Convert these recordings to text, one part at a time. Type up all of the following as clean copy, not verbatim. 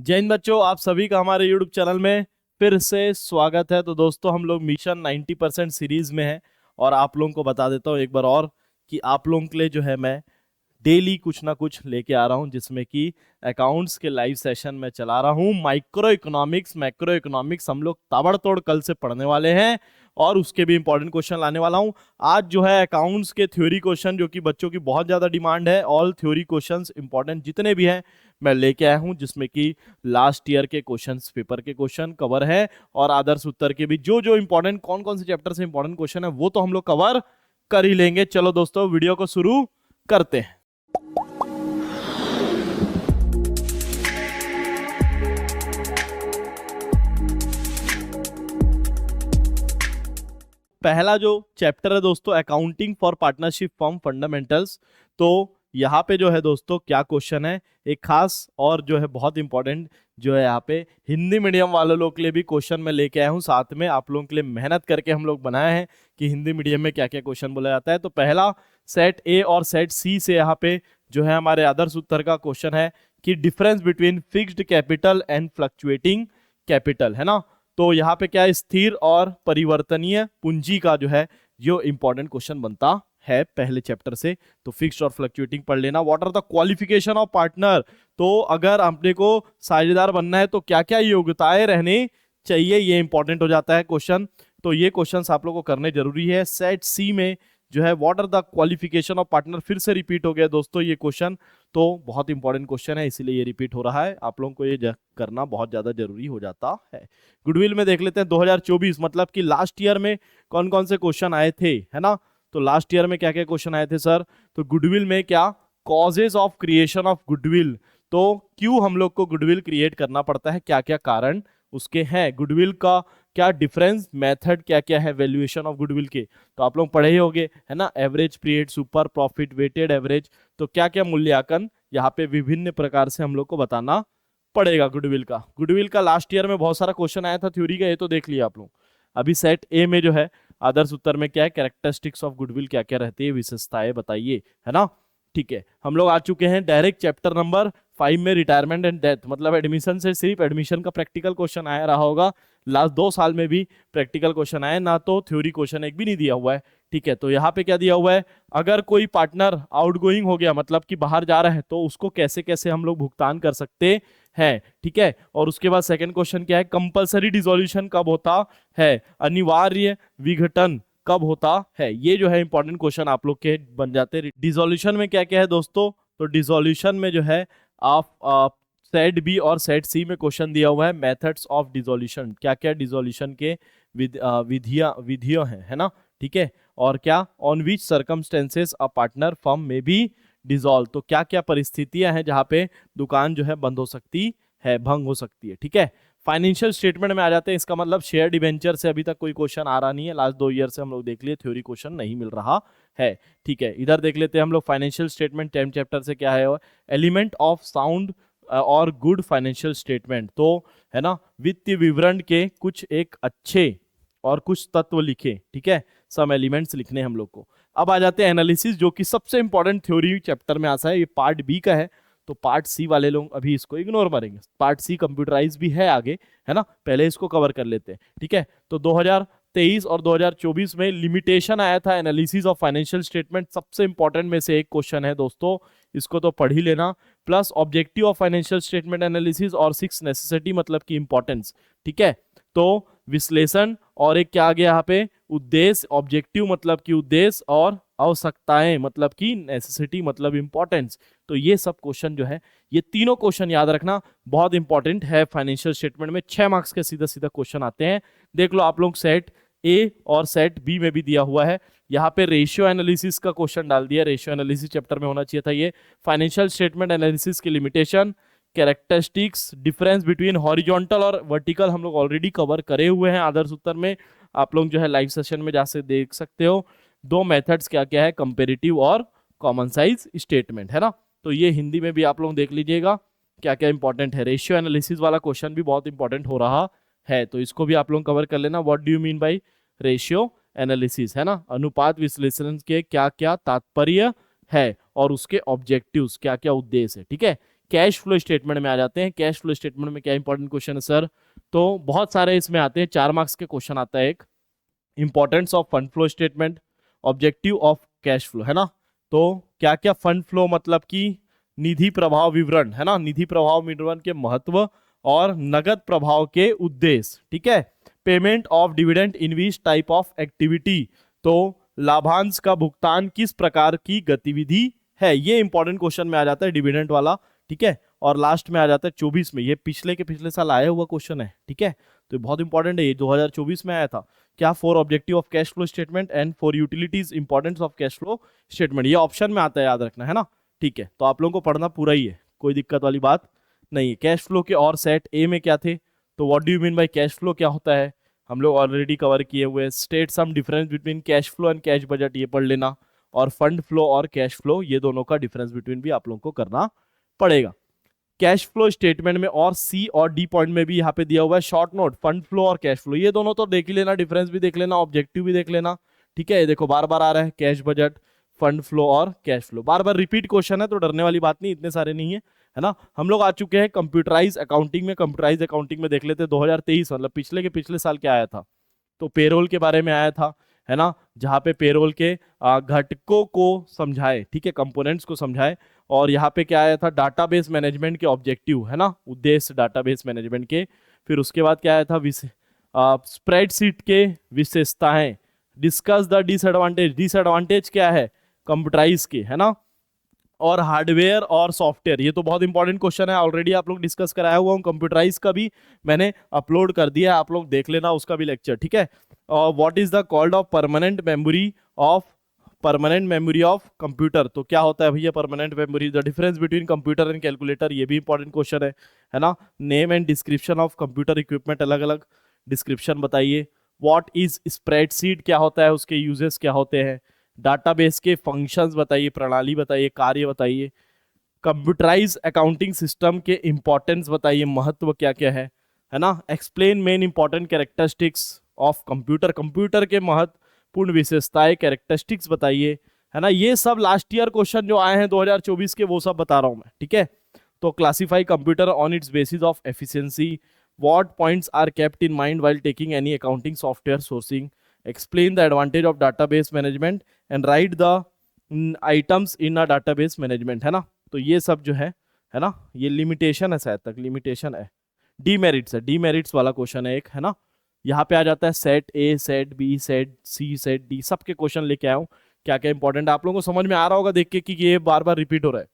जय हिंद बच्चों, आप सभी का हमारे YouTube चैनल में फिर से स्वागत है। तो दोस्तों, हम लोग मिशन 90% सीरीज में हैं और आप लोगों को बता देता हूँ एक बार और कि आप लोगों के लिए जो है मैं डेली कुछ ना कुछ लेके आ रहा हूँ, जिसमें कि अकाउंट्स के लाइव सेशन में चला रहा हूँ। माइक्रो इकोनॉमिक्स, मैक्रो इकोनॉमिक्स हम लोग ताबड़तोड़ कल से पढ़ने वाले हैं और उसके भी इंपॉर्टेंट क्वेश्चन लाने वाला हूँ। आज जो है अकाउंट्स के थ्योरी क्वेश्चन, जो कि बच्चों की बहुत ज़्यादा डिमांड है, ऑल थ्योरी क्वेश्चंस इंपॉर्टेंट जितने भी हैं मैं लेके आया हूँ, जिसमें कि लास्ट ईयर के क्वेश्चंस, पेपर के क्वेश्चन कवर है और आदर्श उत्तर के भी जो जो इंपॉर्टेंट कौन कौन से चैप्टर से इंपॉर्टेंट क्वेश्चन है वो तो हम लोग कवर कर ही लेंगे। चलो दोस्तों, वीडियो को शुरू करते हैं। पहला जो चैप्टर है दोस्तों, accounting for partnership firm fundamentals. तो यहाँ पे जो है दोस्तों क्या क्वेश्चन है, एक खास और जो है बहुत इंपॉर्टेंट जो है यहाँ पे हिंदी मीडियम वालों लोग के लिए भी क्वेश्चन मैं लेके आया हूँ। साथ में आप लोगों के लिए मेहनत करके हम लोग बनाए हैं कि हिंदी मीडियम में क्या क्या क्वेश्चन बोला जाता है। तो पहला सेट ए और सेट सी से यहाँ पे जो है हमारे आदर्श उत्तर का क्वेश्चन है कि difference between fixed capital and fluctuating capital, है ना। तो यहाँ पे क्या है, स्थिर और परिवर्तनीय पूंजी का जो है जो इंपॉर्टेंट क्वेश्चन बनता है पहले चैप्टर से। तो फिक्स्ड और फ्लक्चुएटिंग पढ़ लेना। What are the qualification of partner, तो अगर अपने को साझेदार बनना है तो क्या क्या योग्यताएं रहनी चाहिए, ये इंपॉर्टेंट हो जाता है क्वेश्चन। तो ये क्वेश्चन आप लोगों को करने जरूरी है। सेट सी में जो है what are the qualification of partner, फिर से रिपीट हो गया दोस्तों ये क्वेश्चन। तो बहुत इंपॉर्टेंट क्वेश्चन है, इसीलिए ये रिपीट हो रहा है। आप लोगों को ये करना बहुत ज्यादा जरूरी हो जाता है। गुडविल में देख लेते हैं 2024, मतलब कि लास्ट ईयर में कौन कौन से क्वेश्चन आए थे, है ना। तो लास्ट ईयर में क्या क्या क्वेश्चन आए थे सर, तो गुडविल में क्या, causes of creation of goodwill, तो क्यों हम लोग को गुडविल क्रिएट करना पड़ता है, क्या क्या कारण उसके हैं, गुडविल का क्या डिफरेंस मेथड क्या क्या है वैल्यूएशन ऑफ गुडविल के, तो आप लोग पढ़े ही होंगे, है ना। Average period, super profit, weighted average, तो क्या क्या मूल्यांकन यहाँ पे विभिन्न प्रकार से हम लोग को बताना पड़ेगा गुडविल का। गुडविल का लास्ट ईयर में बहुत सारा क्वेश्चन आया था थ्योरी का, ये तो देख लिया आप लोग। अभी सेट ए में जो है आदर्श उत्तर में क्या है, कैरेक्टरिस्टिक्स ऑफ गुडविल क्या क्या रहती है, विशेषताएं बताइए, है ना। ठीक है, हम लोग आ चुके हैं डायरेक्ट चैप्टर नंबर 5 में, रिटायरमेंट एंड डेथ। मतलब एडमिशन से सिर्फ एडमिशन का प्रैक्टिकल क्वेश्चन आया रहा होगा, लास्ट 2 साल में भी प्रैक्टिकल क्वेश्चन आए ना, तो थ्योरी क्वेश्चन एक भी नहीं दिया हुआ है। ठीक है, तो यहाँ पे क्या दिया हुआ है, अगर कोई पार्टनर आउटगोइंग हो गया, मतलब कि बाहर जा रहा है, तो उसको कैसे कैसे हम लोग भुगतान कर सकते हैं। ठीक है, और उसके बाद सेकंड क्वेश्चन क्या है, कंपलसरी डिसोल्यूशन कब होता है, अनिवार्य विघटन कब होता है। ये जो है इंपॉर्टेंट क्वेश्चन आप लोग के बन जाते हैं। डिसोल्यूशन में क्या क्या है दोस्तों, तो डिसोल्यूशन में जो है आप सेट बी और सेट सी में क्वेश्चन दिया हुआ है, मेथड्स ऑफ डिसोल्यूशन, क्या क्या डिसोल्यूशन के विधियां हैं, है ना। ठीक है, और क्या, on which circumstances a partner firm में बी डिसॉल्व, तो क्या क्या परिस्थितियां हैं जहां पे दुकान जो है बंद हो सकती है, भंग हो सकती है। ठीक है, फाइनेंशियल स्टेटमेंट में आ जाते हैं। इसका मतलब शेयर डिवेंचर से अभी तक कोई क्वेश्चन आ रहा नहीं है, लास्ट 2 ईयर से हम लोग देख लिए थ्योरी क्वेश्चन नहीं मिल रहा है। ठीक है, इधर देख लेते हैं हम लोग फाइनेंशियल स्टेटमेंट 10 चैप्टर से क्या है, एलिमेंट ऑफ साउंड और गुड फाइनेंशियल स्टेटमेंट, तो है ना, वित्तीय विवरण के कुछ एक अच्छे और कुछ तत्व लिखे। ठीक है, सम एलिमेंट्स लिखने हम लोग को। अब आ जाते हैं एनालिसिस, जो कि सबसे इंपॉर्टेंट थ्योरी चैप्टर में आता है, ये पार्ट बी का है। तो पार्ट सी वाले लोग अभी इसको इग्नोर मारेंगे, पार्ट सी कंप्यूटराइज भी है आगे, है ना, पहले इसको कवर कर लेते हैं। ठीक है, तो 2023 और 2024 में लिमिटेशन आया था एनालिसिस ऑफ फाइनेंशियल स्टेटमेंट, सबसे इंपॉर्टेंट में से एक क्वेश्चन है दोस्तों, इसको तो पढ़ ही लेना। Plus objective of financial statement analysis और 6 नेसेसिटी, मतलब की इंपॉर्टेंस। ठीक है, तो विश्लेषण और एक क्या आ गया यहाँ पे, उद्देश्य, ऑब्जेक्टिव मतलब की उद्देश्य, और आवश्यकताएं मतलब की नेसेसिटी मतलब इंपॉर्टेंस। तो ये सब क्वेश्चन जो है, ये तीनों क्वेश्चन याद रखना बहुत इंपॉर्टेंट है फाइनेंशियल स्टेटमेंट में। 6 मार्क्स के सीधा सीधा क्वेश्चन आते हैं। देख लो आप लोग, सेट ए और सेट बी में भी दिया हुआ है। यहाँ पे रेशियो एनालिसिस का क्वेश्चन डाल दिया, रेशियो एनालिसिस चैप्टर में होना चाहिए था ये। फाइनेंशियल स्टेटमेंट एनालिसिस की limitation, characteristics, difference between horizontal और वर्टिकल हम लोग ऑलरेडी कवर करे हुए हैं आदर्श उत्तर में, आप लोग जो है लाइव सेशन में जा से देख सकते हो। 2 मेथड्स क्या क्या है, कंपेरेटिव और कॉमन साइज स्टेटमेंट, है ना। तो ये हिंदी में भी आप लोग देख लीजिएगा क्या क्या इंपॉर्टेंट है। रेशियो एनालिसिस वाला क्वेश्चन भी बहुत इंपॉर्टेंट हो रहा है, तो इसको भी आप लोग कवर कर लेना। What do you mean bye ratio analysis, है ना, अनुपात विश्लेषण के क्या क्या तात्पर्य है और उसके ऑब्जेक्टिव्स क्या क्या उद्देश्य है। ठीक है, कैश फ्लो स्टेटमेंट में आ जाते हैं। कैश फ्लो स्टेटमेंट में क्या इंपॉर्टेंट क्वेश्चन है सर? तो बहुत सारे इसमें आते हैं, 4 मार्क्स के क्वेश्चन आता है। एक importance of fund flow statement, objective of cash flow, है ना। तो क्या क्या फंड फ्लो मतलब कि निधि प्रवाह विवरण, है ना, निधि प्रवाह विवरण के महत्व और नगद प्रभाव के उद्देश्य, ठीक है। Payment of dividend in which type of activity, तो लाभांश का भुगतान किस प्रकार की गतिविधि है, ये इंपॉर्टेंट क्वेश्चन में आ जाता है डिविडेंड वाला, ठीक है। और लास्ट में आ जाता है 24 में, ये पिछले के पिछले साल आया हुआ क्वेश्चन है, ठीक है। तो बहुत इंपॉर्टेंट है, ये 2024 में आया था। क्या? For objective of cash flow statement and for utilities importance of cash flow statement, ये ऑप्शन में आता है, याद रखना, है ना, ठीक है। तो आप लोगों को पढ़ना पूरा ही है, कोई दिक्कत वाली बात नहीं है। कैश फ्लो के और सेट ए में क्या थे? तो what do you mean by cash flow क्या होता है, हम लोग ऑलरेडी कवर किए हुए। State some difference between cash flow and cash budget, ये पढ़ लेना। और फंड फ्लो और कैश फ्लो, ये दोनों का डिफरेंस बिटवीन भी आप लोगों को करना पड़ेगा। कैश फ्लो स्टेटमेंट में और सी और डी पॉइंट में भी यहाँ पे दिया हुआ है शॉर्ट नोट, फंड फ्लो और कैश फ्लो, ये दोनों तो देख ही लेना, डिफरेंस भी देख लेना, ऑब्जेक्टिव भी देख लेना, ठीक है। ये देखो बार बार आ रहा है, कैश बजट, फंड फ्लो और कैश फ्लो, बार बार रिपीट क्वेश्चन है, तो डरने वाली बात नहीं, इतने सारे नहीं है, है ना। हम लोग आ चुके हैं कंप्यूटराइज अकाउंटिंग में। कंप्यूटराइज अकाउंटिंग में देख लेते हैं 2023, मतलब पिछले के पिछले साल क्या आया था, तो पेरोल के बारे में आया था, है ना, जहाँ पे पेरोल के घटकों को समझाए, ठीक है, कंपोनेंट्स को समझाए। और यहाँ पे क्या आया था? डाटाबेस मैनेजमेंट के ऑब्जेक्टिव, है ना, उद्देश्य डाटाबेस मैनेजमेंट के। फिर उसके बाद क्या आया था? स्प्रेडशीट के विशेषताएं, डिस्कस द डिसएडवांटेज, डिसएडवांटेज क्या है कंप्यूटराइज के, है ना। और हार्डवेयर और सॉफ्टवेयर, ये तो बहुत इंपॉर्टेंट क्वेश्चन है, ऑलरेडी आप लोग डिस्कस कराया हुआ हूँ, कंप्यूटराइज का भी मैंने अपलोड कर दिया है, आप लोग देख लेना उसका भी लेक्चर, ठीक है। और what is the called off permanent memory of computer, तो क्या होता है भैया permanent memory? The difference between computer and calculator, ये भी इंपॉर्टेंट क्वेश्चन है ना। Name and description of computer equipment, अलग अलग डिस्क्रिप्शन बताइए। व्हाट इज स्प्रेडशीट, क्या होता है, उसके यूजेस क्या होते हैं। डाटाबेस के फंक्शंस बताइए, प्रणाली बताइए, कार्य बताइए। कंप्यूटराइज अकाउंटिंग सिस्टम के इंपॉर्टेंस बताइए, महत्व क्या क्या है ना। Explain main important characteristics of computer, computer के महत्वपूर्ण विशेषताएं, कैरेक्टरिस्टिक्स बताइए, है ना। ये सब लास्ट ईयर क्वेश्चन जो आए हैं 2024 के, वो सब बता रहा हूं मैं, ठीक है। तो classify computer on its basis of efficiency, what points are kept in mind while taking any accounting software sourcing, explain the advantage of database management and write the items in a database management, है ना। तो ये सब जो है ना, ये limitation है, शायद तक लिमिटेशन है, डीमेरिट्स है, डीमेरिट्स वाला क्वेश्चन है एक, है ना। यहाँ पे आ जाता है set A, set B, set C, set D, सबके क्वेश्चन लेके आया हूँ। क्या क्या इंपॉर्टेंट है आप लोगों को समझ में आ रहा होगा देख के कि ये बार बार रिपीट हो रहा है।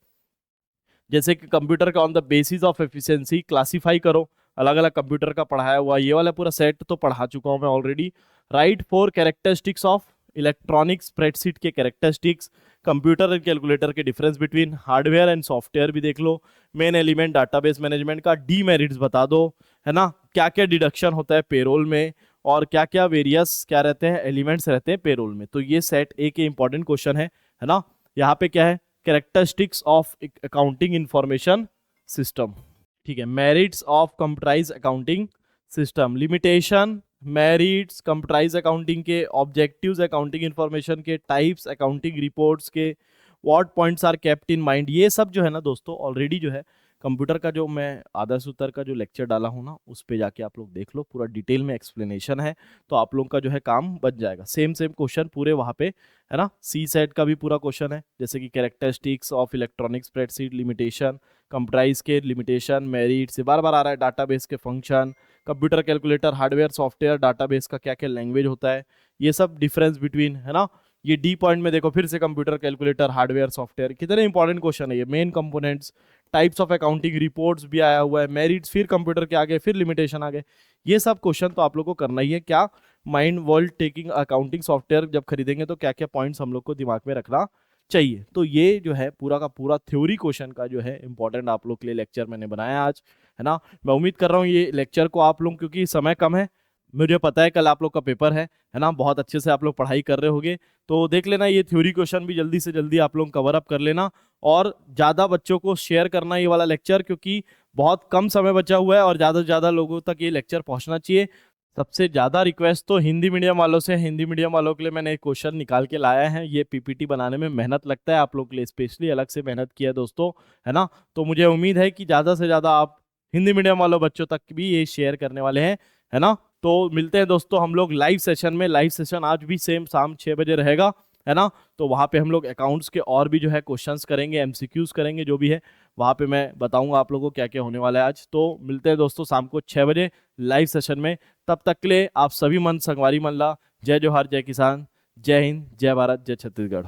जैसे कि कंप्यूटर का on the basis of efficiency classify करो, अलग अलग कंप्यूटर का पढ़ाया हुआ, ये वाला पूरा सेट तो पढ़ा चुका हूँ मैं already. Right four characteristics of electronic spreadsheet के कैरेक्टरिस्टिक्स, कंप्यूटर एंड कैलकुलेटर के difference between hardware and software भी देख लो। मेन एलिमेंट डाटाबेस मैनेजमेंट का डीमेरिट्स बता दो, है ना, क्या क्या डिडक्शन होता है पेरोल में और क्या क्या वेरियस क्या रहते हैं एलिमेंट्स रहते हैं पेरोल में। तो ये सेट ए के इंपॉर्टेंट क्वेश्चन है ना। यहाँ पे क्या है? Characteristics of accounting information system, ठीक है। Merits of computerize accounting system, limitation, merits computerize accounting के, ऑब्जेक्टिव्स अकाउंटिंग इंफॉर्मेशन के, टाइप्स अकाउंटिंग रिपोर्ट्स के, what points are kept in mind, ये सब जो है ना दोस्तों ऑलरेडी जो है कंप्यूटर का जो मैं आदर्श उत्तर का जो लेक्चर डाला हूँ ना, उस पे जाके आप लोग देख लो, पूरा डिटेल में एक्सप्लेनेशन है, तो आप लोग का जो है काम बच जाएगा। सेम क्वेश्चन पूरे वहाँ पे, है ना। सी सेट का भी पूरा क्वेश्चन है, जैसे कि characteristics of electronic spreadsheet, limitation, computerize के लिमिटेशन, मेरिट से बार बार आ रहा है, डाटाबेस के function, computer calculator, hardware software, database का क्या क्या लैंग्वेज होता है, ये सब डिफरेंस बिटवीन, है ना। ये डी पॉइंट में देखो फिर से कंप्यूटर कैलकुलेटर, हार्डवेयर सॉफ्टवेयर, कितने इंपॉर्टेंट क्वेश्चन है ये। Main components, types of accounting reports भी आया हुआ है, मेरिट्स, फिर कंप्यूटर के आगे, फिर लिमिटेशन आ गए। ये सब क्वेश्चन तो आप लोग को करना ही है। क्या mind world taking accounting software जब खरीदेंगे तो क्या क्या पॉइंट्स हम लोग को दिमाग में रखना चाहिए। तो ये जो है पूरा का पूरा थ्योरी क्वेश्चन का जो है इंपॉर्टेंट आप लोग के लिए लेक्चर मैंने बनाया आज, है ना। मैं उम्मीद कर रहा हूँ ये लेक्चर को आप लोग, क्योंकि समय कम है, मुझे पता है कल आप लोग का पेपर है ना, बहुत अच्छे से आप लोग पढ़ाई कर रहे होगे, तो देख लेना ये थ्योरी क्वेश्चन भी जल्दी से जल्दी आप लोग कवर अप कर लेना, और ज़्यादा बच्चों को शेयर करना ये वाला लेक्चर, क्योंकि बहुत कम समय बचा हुआ है और ज़्यादा से ज़्यादा लोगों तक ये लेक्चर पहुँचना चाहिए। सबसे ज्यादा रिक्वेस्ट तो हिंदी मीडियम वालों से। हिंदी मीडियम वालों के लिए मैंने एक क्वेश्चन निकाल के लाया है। ये पीपीटी बनाने में मेहनत लगता है, आप लोग के लिए स्पेशली अलग से मेहनत किया है दोस्तों, है ना। तो मुझे उम्मीद है कि ज्यादा से ज्यादा आप हिंदी मीडियम वालों बच्चों तक भी ये शेयर करने वाले हैं, है ना। तो मिलते हैं दोस्तों हम लोग लाइव सेशन में। लाइव सेशन आज भी सेम शाम 6 बजे रहेगा, है ना। तो वहाँ पे हम लोग अकाउंट्स के और भी जो है क्वेश्चंस करेंगे, एमसीक्यूज करेंगे, जो भी है वहाँ पे मैं बताऊंगा आप लोगों को क्या क्या होने वाला है आज। तो मिलते हैं दोस्तों शाम को 6 बजे लाइव सेशन में। तब तक के लिए आप सभी मन संगवारी मन ला। जय जोहार, जय किसान, जय हिंद, जय भारत, जय छत्तीसगढ़।